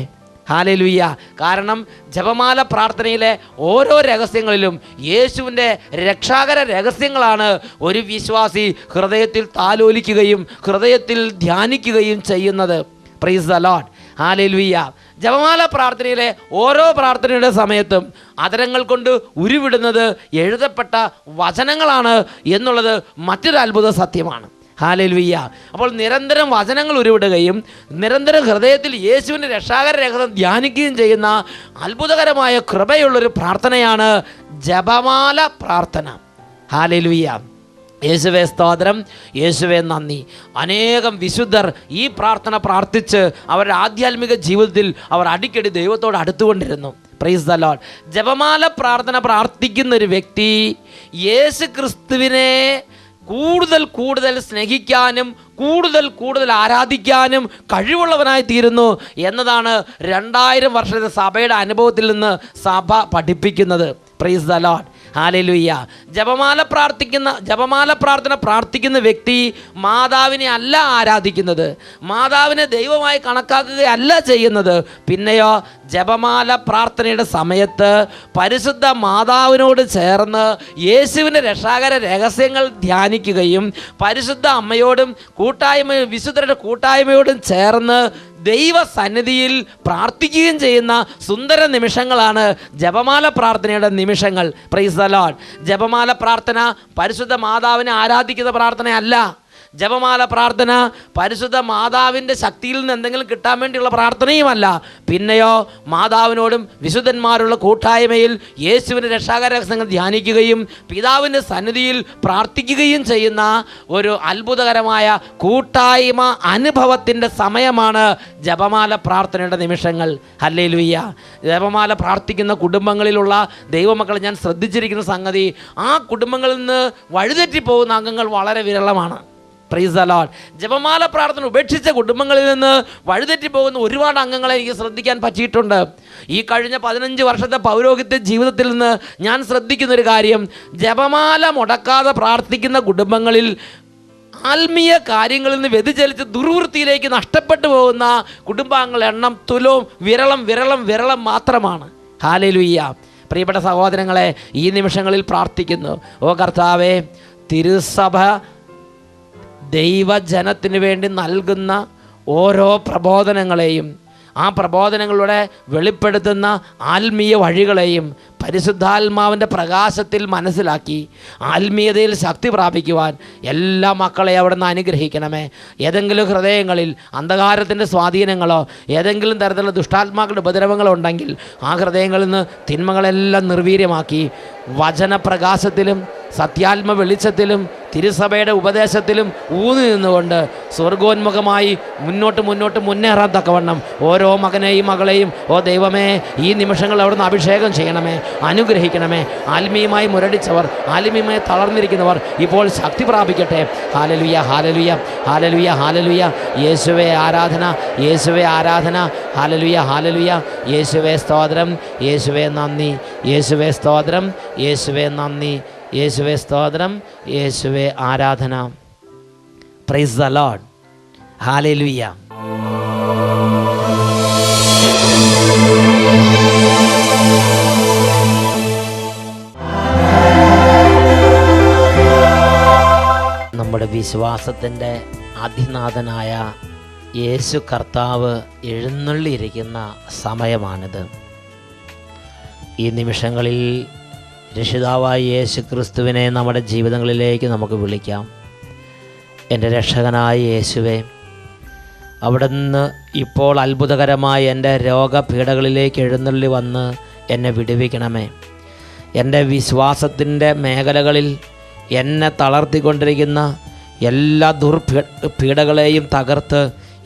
ഹല്ലേലൂയ. കാരണം ജപമാല പ്രാർത്ഥനയിലെ ഓരോ രഹസ്യങ്ങളിലും യേശുവിൻ്റെ രക്ഷാകര രഹസ്യങ്ങളാണ് ഒരു വിശ്വാസി ഹൃദയത്തിൽ താലോലിക്കുകയും ഹൃദയത്തിൽ ധ്യാനിക്കുകയും ചെയ്യുന്നത്. Price the Lord. ഹല്ലേലൂയ. ജപമാല പ്രാർത്ഥനയിലെ ഓരോ പ്രാർത്ഥനയുടെ സമയത്തും അതരങ്ങൾ കൊണ്ട് ഉരുവിടുന്നത് എഴുതപ്പെട്ട വചനങ്ങളാണ് എന്നുള്ളത് മറ്റൊരു അത്ഭുത സത്യമാണ്. ഹല്ലേലൂയ. അപ്പോൾ നിരന്തരം വചനങ്ങൾ ഉരുവിടുകയും നിരന്തരം ഹൃദയത്തിൽ യേശുവിൻ്റെ രക്ഷാകര രഹസ്യം ധ്യാനിക്കുകയും ചെയ്യുന്ന അത്ഭുതകരമായ കൃപയുള്ളൊരു പ്രാർത്ഥനയാണ് ജപമാല പ്രാർത്ഥന. ഹല്ലേലൂയ. യേശുവേ സ്തോത്രം, യേശുവേ നന്ദി. അനേകം വിശുദ്ധർ ഈ പ്രാർത്ഥന പ്രാർത്ഥിച്ച് അവരുടെ ആധ്യാത്മിക ജീവിതത്തിൽ അവർ അടിക്കടി ദൈവത്തോട് അടുത്തുകൊണ്ടിരുന്നു. Price the Lord. ജപമാല പ്രാർത്ഥന പ്രാർത്ഥിക്കുന്ന ഒരു വ്യക്തി യേശു ക്രിസ്തുവിനെ കൂടുതൽ സ്നേഹിക്കാനും കൂടുതൽ ആരാധിക്കാനും കഴിവുള്ളവനായി തീരുന്നു എന്നതാണ് 2000 വർഷത്തെ സഭയുടെ അനുഭവത്തിൽ നിന്ന് സഭ പഠിപ്പിക്കുന്നത്. Price the Lord. ഹല്ലേലൂയ. ജപമാല പ്രാർത്ഥന പ്രാർത്ഥിക്കുന്ന വ്യക്തി മാതാവിനെ അല്ല ആരാധിക്കുന്നത്, മാതാവിനെ ദൈവമായി കണക്കാക്കുകയല്ല ചെയ്യുന്നത്. പിന്നെയോ ജപമാല പ്രാർത്ഥനയുടെ സമയത്ത് പരിശുദ്ധ മാതാവിനോട് ചേർന്ന് യേശുവിൻ്റെ രക്ഷാകര രഹസ്യങ്ങൾ ധ്യാനിക്കുകയും പരിശുദ്ധ അമ്മയോടും വിശുദ്ധരുടെ കൂട്ടായ്മയോടും ചേർന്ന് ദൈവസന്നിധിയിൽ പ്രാർത്ഥിക്കുകയും ചെയ്യുന്ന സുന്ദര നിമിഷങ്ങളാണ് ജപമാല പ്രാർത്ഥനയുടെ നിമിഷങ്ങൾ. Price the Lord. ജപമാല പ്രാർത്ഥന പരിശുദ്ധ മാതാവിനെ ആരാധിക്കുന്ന പ്രാർത്ഥനയല്ല. ജപമാല പ്രാർത്ഥന പരിശുദ്ധ മാതാവിൻ്റെ ശക്തിയിൽ നിന്ന് എന്തെങ്കിലും കിട്ടാൻ വേണ്ടിയുള്ള പ്രാർത്ഥനയുമല്ല. പിന്നെയോ മാതാവിനോടും വിശുദ്ധന്മാരുള്ള കൂട്ടായ്മയിൽ യേശുവിൻ്റെ രക്ഷാകര രഹസ്യങ്ങൾ ധ്യാനിക്കുകയും പിതാവിൻ്റെ സന്നിധിയിൽ പ്രാർത്ഥിക്കുകയും ചെയ്യുന്ന ഒരു അത്ഭുതകരമായ കൂട്ടായ്മ അനുഭവത്തിൻ്റെ സമയമാണ് ജപമാല പ്രാർത്ഥനയുടെ നിമിഷങ്ങൾ. ഹല്ലേലൂയ. ജപമാല പ്രാർത്ഥിക്കുന്ന കുടുംബങ്ങളിലുള്ള ദൈവമക്കളെ ഞാൻ ശ്രദ്ധിച്ചിരിക്കുന്ന സംഗതി, ആ കുടുംബങ്ങളിൽ നിന്ന് വഴിതെറ്റിപ്പോകുന്ന അംഗങ്ങൾ വളരെ വിരളമാണ്. Praise the Lord. ജപമാല പ്രാർത്ഥന ഉപേക്ഷിച്ച കുടുംബങ്ങളിൽ നിന്ന് വഴിതെറ്റി പോകുന്ന ഒരുപാട് അംഗങ്ങളെ എനിക്ക് ശ്രദ്ധിക്കാൻ പറ്റിയിട്ടുണ്ട്. ഈ കഴിഞ്ഞ 15 വർഷത്തെ പൗരോഹിത്യ ജീവിതത്തിൽ നിന്ന് ഞാൻ ശ്രദ്ധിക്കുന്നൊരു കാര്യം, ജപമാല മുടക്കാതെ പ്രാർത്ഥിക്കുന്ന കുടുംബങ്ങളിൽ ആത്മീയ കാര്യങ്ങളിൽ നിന്ന് വ്യതിചലിച്ച് ദുർവൃത്തിയിലേക്ക് നഷ്ടപ്പെട്ടു പോകുന്ന കുടുംബാംഗങ്ങളുടെ എണ്ണം തുലവും വിരളം മാത്രമാണ്. ഹല്ലേലൂയ. പ്രിയപ്പെട്ട സഹോദരങ്ങളെ, ഈ നിമിഷങ്ങളിൽ പ്രാർത്ഥിക്കുന്നു. ഓ കർത്താവേ, തിരുസഭ ദൈവജനത്തിന് വേണ്ടി നൽകുന്ന ഓരോ പ്രബോധനങ്ങളെയും ആ പ്രബോധനങ്ങളുടെ വെളിപ്പെടുത്തുന്ന ആത്മീയ വഴികളെയും പരിശുദ്ധാത്മാവിൻ്റെ പ്രകാശത്തിൽ മനസ്സിലാക്കി ആത്മീയതയിൽ ശക്തി പ്രാപിക്കുവാൻ എല്ലാ മക്കളെയും അവിടെ നിന്ന് അനുഗ്രഹിക്കണമേ. ഏതെങ്കിലും ഹൃദയങ്ങളിൽ അന്ധകാരത്തിൻ്റെ സ്വാധീനങ്ങളോ ഏതെങ്കിലും തരത്തിലുള്ള ദുഷ്ടാത്മാക്കളുടെ ഉപദ്രവങ്ങളോ ഉണ്ടെങ്കിൽ ആ ഹൃദയങ്ങളിൽ നിന്ന് തിന്മകളെല്ലാം നിർവീര്യമാക്കി വചനപ്രകാശത്തിലും സത്യാത്മ വെളിച്ചത്തിലും തിരുസഭയുടെ ഉപദേശത്തിലും ഊന്നി നിന്നുകൊണ്ട് സ്വർഗോന്മുഖമായി മുന്നോട്ട് മുന്നേറാൻ തക്കവണ്ണം ഓരോ മകനെയും മകളെയും ഓ ദൈവമേ ഈ നിമിഷങ്ങൾ അവിടുന്ന് അഭിഷേകം ചെയ്യണമേ, അനുഗ്രഹിക്കണമേ. ആത്മീയമായി മുരടിച്ചവർ, ആത്മീയമായി തളർന്നിരിക്കുന്നവർ ഇപ്പോൾ ശക്തി പ്രാപിക്കട്ടെ. ഹല്ലേലൂയ, ഹല്ലേലൂയ, ഹല്ലേലൂയ, ഹല്ലേലൂയ. യേശുവേ ആരാധന, യേശുവേ ആരാധന. ഹല്ലേലൂയ, ഹല്ലേലൂയ. യേശുവേ സ്തോത്രം, യേശുവേ നന്ദി, യേശുവേ സ്തോത്രം, യേശുവേ നന്ദി, യേശുവേ സ്തോത്രം, യേശുവേ ആരാധന. Praise the Lord. ഹല്ലേലൂയ. നമ്മുടെ വിശ്വാസത്തിൻ്റെ ആദിനാഥനായ യേശു കർത്താവ് എഴുന്നള്ളിയിരിക്കുന്ന സമയമാണിത്. ഈ നിമിഷങ്ങളിൽ രക്ഷിതാവായ യേശു ക്രിസ്തുവിനെ നമ്മുടെ ജീവിതങ്ങളിലേക്ക് നമുക്ക് വിളിക്കാം. എൻ്റെ രക്ഷകനായ യേശുവേ, അവിടുന്ന് ഇപ്പോൾ അത്ഭുതകരമായ എൻ്റെ രോഗപീഠകളിലേക്ക് എഴുന്നള്ളി വന്ന് എന്നെ വിടുവിക്കണമേ. എൻ്റെ വിശ്വാസത്തിൻ്റെ മേഖലകളിൽ എന്നെ തളർത്തിക്കൊണ്ടിരിക്കുന്ന എല്ലാ പീഡകളെയും തകർത്ത്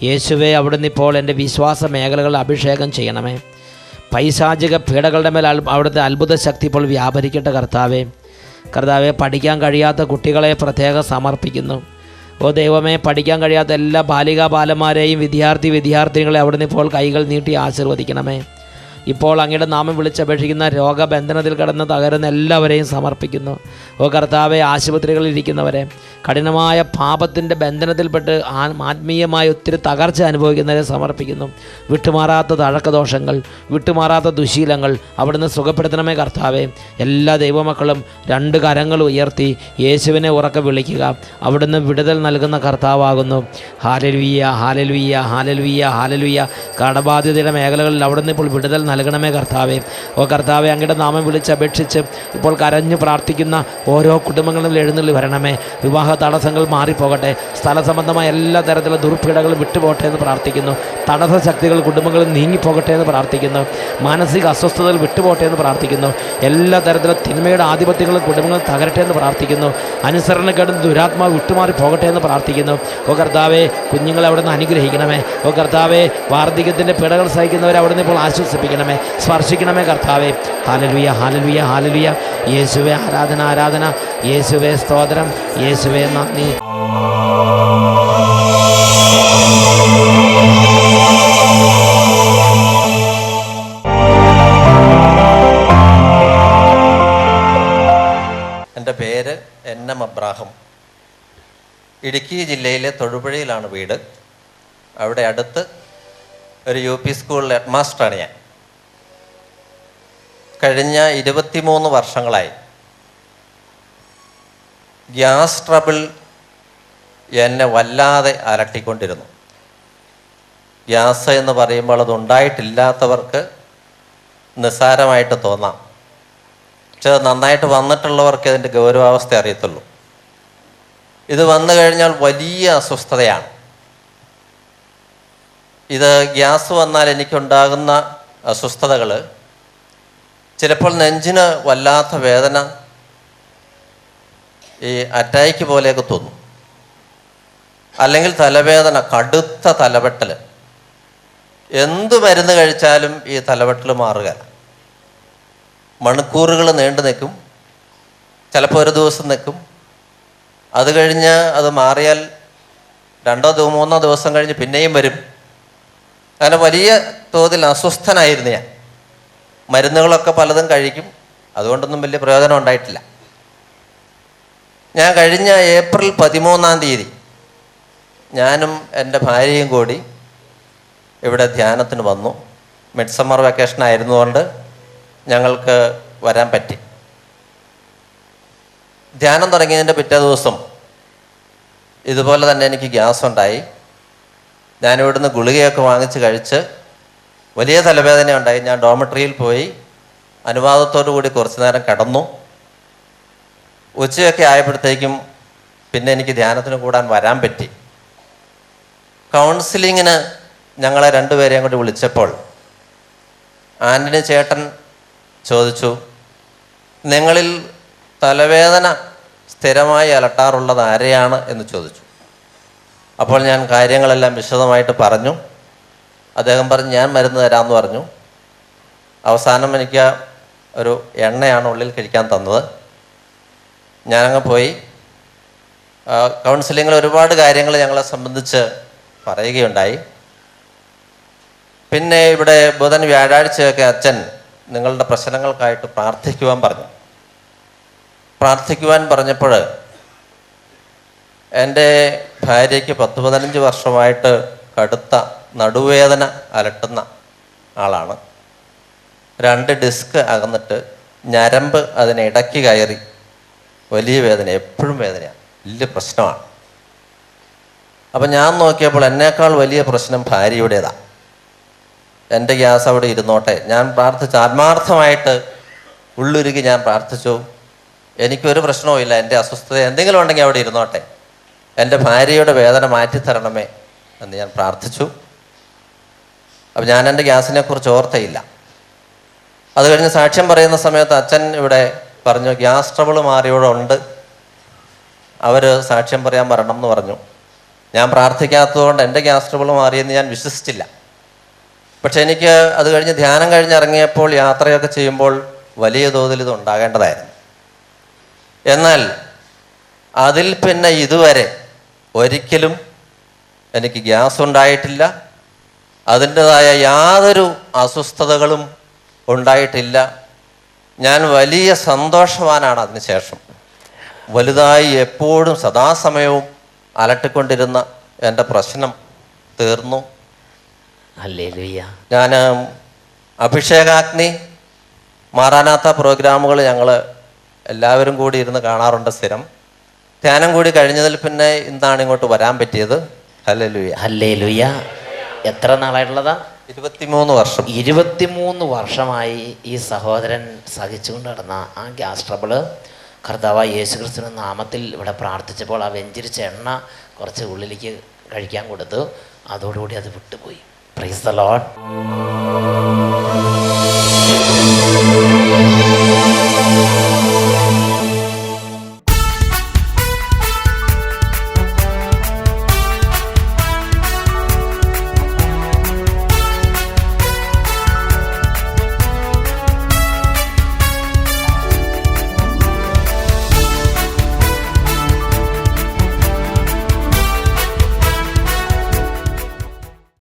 യേശുവേ അവിടുന്ന് ഇപ്പോൾ എൻ്റെ വിശ്വാസ മേഖലകൾ അഭിഷേകം ചെയ്യണമേ. പൈശാചിക പീഡകളുടെ മേൽ അവിടുത്തെ അത്ഭുത ശക്തി ഇപ്പോൾ വ്യാപരിക്കട്ടെ കർത്താവേ. കർത്താവെ, പഠിക്കാൻ കഴിയാത്ത കുട്ടികളെ പ്രത്യേകം സമർപ്പിക്കുന്നു. ഓ ദൈവമേ, പഠിക്കാൻ കഴിയാത്ത എല്ലാ ബാലികാബാലന്മാരെയും വിദ്യാർത്ഥിനികളെ അവിടുന്ന് ഇപ്പോൾ കൈകൾ നീട്ടി ആശീർവദിക്കണമേ. ഇപ്പോൾ അങ്ങയുടെ നാമം വിളിച്ചപേക്ഷിക്കുന്ന രോഗബന്ധനത്തിൽ കിടന്ന് തകരുന്ന എല്ലാവരെയും സമർപ്പിക്കുന്നു. ഓ കർത്താവെ, ആശുപത്രികളിൽ ഇരിക്കുന്നവരെ, കഠിനമായ പാപത്തിൻ്റെ ബന്ധനത്തിൽപ്പെട്ട് ആത്മീയമായ ഒത്തിരി തകർച്ച അനുഭവിക്കുന്നവരെ സമർപ്പിക്കുന്നു. വിട്ടുമാറാത്ത തഴക്കദോഷങ്ങൾ, വിട്ടുമാറാത്ത ദുശീലങ്ങൾ അവിടുന്ന് സുഖപ്പെടുത്തണമേ കർത്താവെ. എല്ലാ ദൈവമക്കളും 2 കരങ്ങൾ ഉയർത്തി യേശുവിനെ ഉറക്കെ വിളിക്കുക. അവിടുന്ന് വിടുതൽ നൽകുന്ന കർത്താവാകുന്നു. ഹല്ലേലൂയ, ഹല്ലേലൂയ, ഹല്ലേലൂയ, ഹല്ലേലൂയ. കടബാധ്യതയുടെ മേഖലകളിൽ അവിടുന്ന് ഇപ്പോൾ വിടുതൽ നൽകണമേ കർത്താവെ. ഓ കർത്താവെ, അങ്ങയുടെ നാമം വിളിച്ചപേക്ഷിച്ച് ഇപ്പോൾ കരഞ്ഞു പ്രാർത്ഥിക്കുന്ന ഓരോ കുടുംബങ്ങളിലും എഴുന്നള്ളി വരണമേ. വിവാഹ തടസ്സങ്ങൾ മാറിപ്പോകട്ടെ. സ്ഥല സംബന്ധമായ എല്ലാ തരത്തിലുള്ള ദുർപീഡകളും വിട്ടുപോകട്ടെ എന്ന് പ്രാർത്ഥിക്കുന്നു. തടസ്സ ശക്തികൾ കുടുംബങ്ങളിൽ നീങ്ങിപ്പോകട്ടെ എന്ന് പ്രാർത്ഥിക്കുന്നു. മാനസിക അസ്വസ്ഥതകൾ വിട്ടുപോകട്ടെ എന്ന് പ്രാർത്ഥിക്കുന്നു. എല്ലാ തരത്തിലുള്ള തിന്മയുടെ ആധിപത്യങ്ങളും കുടുംബങ്ങൾ തകരട്ടെ എന്ന് പ്രാർത്ഥിക്കുന്നു. അനുസരണക്കേടും ദുരാത്മാവ് വിട്ടുമാറി പോകട്ടെ എന്ന് പ്രാർത്ഥിക്കുന്നു. ഓ കർത്താവെ, കുഞ്ഞുങ്ങളെ അവിടെ നിന്ന് അനുഗ്രഹിക്കണമേ. ഓ കർത്താവെ, വാർദ്ധക്യത്തിൻ്റെ പീഡകൾ സഹിക്കുന്നവരെ അവിടെ നിന്ന് ഇപ്പോൾ ആശ്വസിപ്പിക്കണമേ, സ്പർശിക്കണമേ കർത്താവെ. ഹല്ലേലൂയ, ഹല്ലേലൂയ, ഹല്ലേലൂയ. യേശുവേ ആരാധന, ആരാധന. യേശുവേ സ്തോത്രം, യേശുവേ നന്ദി. എൻ്റെ പേര് എൻ.എം. അബ്രാഹം. ഇടുക്കി ജില്ലയിലെ തൊടുപുഴയിലാണ് വീട്. അവിടെ അടുത്ത് ഒരു UP സ്കൂളിൽ ഹെഡ് മാസ്റ്ററാണ് ഞാൻ. കഴിഞ്ഞ 23 വർഷങ്ങളായി ഗ്യാസ് ട്രബിൾ എന്നെ വല്ലാതെ അലട്ടിക്കൊണ്ടിരുന്നു. ഗ്യാസ് എന്ന് പറയുമ്പോൾ അതുണ്ടായിട്ടില്ലാത്തവർക്ക് നിസ്സാരമായിട്ട് തോന്നാം. പക്ഷെ അത് നന്നായിട്ട് വന്നിട്ടുള്ളവർക്ക് അതിൻ്റെ ഗൗരവാവസ്ഥ അറിയത്തുള്ളൂ. ഇത് വന്നു കഴിഞ്ഞാൽ വലിയ അസ്വസ്ഥതയാണ്. ഇത് ഗ്യാസ് വന്നാൽ എനിക്കുണ്ടാകുന്ന അസ്വസ്ഥതകൾ ചിലപ്പോൾ നെഞ്ചിന് വല്ലാത്ത വേദന, ഈ അറ്റാക്ക് പോലെയൊക്കെ തോന്നും. അല്ലെങ്കിൽ തലവേദന, കടുത്ത തലവെട്ടൽ. എന്ത് മരുന്ന് കഴിച്ചാലും ഈ തലവെട്ടൽ മാറുക. മണിക്കൂറുകൾ നീണ്ടു നിൽക്കും, ചിലപ്പോൾ ഒരു ദിവസം നിൽക്കും. അത് കഴിഞ്ഞ് അത് മാറിയാൽ 2-3 ദിവസം കഴിഞ്ഞ് പിന്നെയും വരും. അങ്ങനെ വലിയ തോതിൽ അസ്വസ്ഥനായിരുന്നു ഞാൻ. മരുന്നുകളൊക്കെ പലതും കഴിക്കും, അതുകൊണ്ടൊന്നും വലിയ പ്രയോജനം ഉണ്ടായിട്ടില്ല. ഞാൻ കഴിഞ്ഞ ഏപ്രിൽ 13 ഞാനും എൻ്റെ ഭാര്യയും കൂടി ഇവിടെ ധ്യാനത്തിന് വന്നു. മിഡ് സമ്മർ വെക്കേഷൻ ആയിരുന്നുകൊണ്ട് ഞങ്ങൾക്ക് വരാൻ പറ്റി. ധ്യാനം തുടങ്ങിയതിൻ്റെ പിറ്റേ ദിവസം ഇതുപോലെ തന്നെ എനിക്ക് ഗ്യാസ് ഉണ്ടായി. ഞാനിവിടുന്ന് ഗുളികയൊക്കെ വാങ്ങിച്ച് കഴിച്ച് വലിയ തലവേദന ഉണ്ടായി. ഞാൻ ഡോമിട്രിയിൽ പോയി അനുവാദത്തോടു കൂടി കുറച്ച് നേരം കിടന്നു. ഉച്ചയൊക്കെ ആയപ്പോഴത്തേക്കും പിന്നെ എനിക്ക് ധ്യാനത്തിന് കൂടാൻ വരാൻ പറ്റി. കൗൺസിലിങ്ങിന് ഞങ്ങളെ 2 പേരെയും കൂടി വിളിച്ചപ്പോൾ ആൻ്റണി ചേട്ടൻ ചോദിച്ചു, നിങ്ങളിൽ തലവേദന സ്ഥിരമായി അലട്ടാറുള്ളത് ആരെയാണ് എന്ന് ചോദിച്ചു. അപ്പോൾ ഞാൻ കാര്യങ്ങളെല്ലാം വിശദമായിട്ട് പറഞ്ഞു. അദ്ദേഹം പറഞ്ഞു, ഞാൻ മരുന്ന് തരാമെന്ന് പറഞ്ഞു. അവസാനം എനിക്ക് ഒരു എണ്ണയാണ് ഉള്ളിൽ കഴിക്കാൻ തന്നത്. ഞാനങ്ങ് പോയി. കൗൺസിലിങ്ങിൽ ഒരുപാട് കാര്യങ്ങൾ ഞങ്ങളെ സംബന്ധിച്ച് പറയുകയുണ്ടായി. പിന്നെ ഇവിടെ ബുധൻ വ്യാഴാഴ്ചയൊക്കെ അച്ഛൻ നിങ്ങളുടെ പ്രശ്നങ്ങൾക്കായിട്ട് പ്രാർത്ഥിക്കുവാൻ പറഞ്ഞു. പ്രാർത്ഥിക്കുവാൻ പറഞ്ഞപ്പോൾ എൻ്റെ ഭാര്യയ്ക്ക് 10-15 വർഷമായിട്ട് കടുത്ത നടുവേദന അലട്ടുന്ന ആളാണ്. 2 ഡിസ്ക് അകന്നിട്ട് ഞരമ്പ് അതിനിടയ്ക്ക് കയറി വലിയ വേദന, എപ്പോഴും വേദനയാണ്, വലിയ പ്രശ്നമാണ്. അപ്പം ഞാൻ നോക്കിയപ്പോൾ എന്നേക്കാൾ വലിയ പ്രശ്നം ഭാര്യയുടേതാണ്. എൻ്റെ ഗ്യാസ് അവിടെ ഇരുന്നോട്ടെ, ഞാൻ പ്രാർത്ഥിച്ചു, ആത്മാർത്ഥമായിട്ട് ഉള്ളുരുകി ഞാൻ പ്രാർത്ഥിച്ചു. എനിക്കൊരു പ്രശ്നവുമില്ല, എൻ്റെ അസ്വസ്ഥത എന്തെങ്കിലും ഉണ്ടെങ്കിൽ അവിടെ ഇരുന്നോട്ടെ, എൻ്റെ ഭാര്യയുടെ വേദന മാറ്റിത്തരണമേ എന്ന് ഞാൻ പ്രാർത്ഥിച്ചു. അപ്പം ഞാൻ എൻ്റെ ഗ്യാസിനെ കുറിച്ച് ഓർത്തയില്ല. അത് കഴിഞ്ഞ് സാക്ഷ്യം പറയുന്ന സമയത്ത് അച്ഛൻ ഇവിടെ പറഞ്ഞു, ഗ്യാസ് ട്രബിൾ മാറിയവരുണ്ട്, അവർ സാക്ഷ്യം പറയാൻ വരണം എന്ന് പറഞ്ഞു. ഞാൻ പ്രാർത്ഥിക്കാത്തതുകൊണ്ട് എൻ്റെ ഗ്യാസ് ട്രബിൾ മാറിയെന്ന് ഞാൻ വിശ്വസിച്ചില്ല. പക്ഷെ എനിക്ക് അത് കഴിഞ്ഞ് ധ്യാനം കഴിഞ്ഞിറങ്ങിയപ്പോൾ യാത്രയൊക്കെ ചെയ്യുമ്പോൾ വലിയ തോതിൽ ഇത് ഉണ്ടാകേണ്ടതായിരുന്നു. എന്നാൽ അതിൽ പിന്നെ ഇതുവരെ ഒരിക്കലും എനിക്ക് ഗ്യാസ് ഉണ്ടായിട്ടില്ല, അതിൻ്റെതായ യാതൊരു അസ്വസ്ഥതകളും ഉണ്ടായിട്ടില്ല. ഞാൻ വലിയ സന്തോഷവാനാണ്. അതിനുശേഷം വലുതായി എപ്പോഴും സദാസമയവും അലട്ടിക്കൊണ്ടിരുന്ന എൻ്റെ പ്രശ്നം തീർന്നു. ഹല്ലേലൂയ. ഞാൻ അഭിഷേകാഗ്നി മാറാനാത്ത പ്രോഗ്രാമുകൾ ഞങ്ങൾ എല്ലാവരും കൂടി ഇരുന്ന് കാണാറുണ്ട് സ്ഥിരം. ധ്യാനം കൂടി കഴിഞ്ഞതിൽ പിന്നെ ഇന്നാണ് ഇങ്ങോട്ട് വരാൻ പറ്റിയത്. ഹല്ലേലൂയ. ഹല്ലേലൂയ. എത്ര നാളായിട്ടുള്ളതാ? 23 വർഷം. 23 വർഷമായി ഈ സഹോദരൻ സഹിച്ചുകൊണ്ട് നടന്ന ആ ഗ്യാസ് ട്രബിള് കർത്താവായ യേശുക്രിസ്തുവിന്റെ നാമത്തിൽ ഇവിടെ പ്രാർത്ഥിച്ചപ്പോൾ ആ വെഞ്ചരിച്ച എണ്ണ കുറച്ച് ഉള്ളിലേക്ക് കഴിക്കാൻ കൊടുത്തു. അതോടുകൂടി അത് വിട്ടുപോയി. Praise the Lord.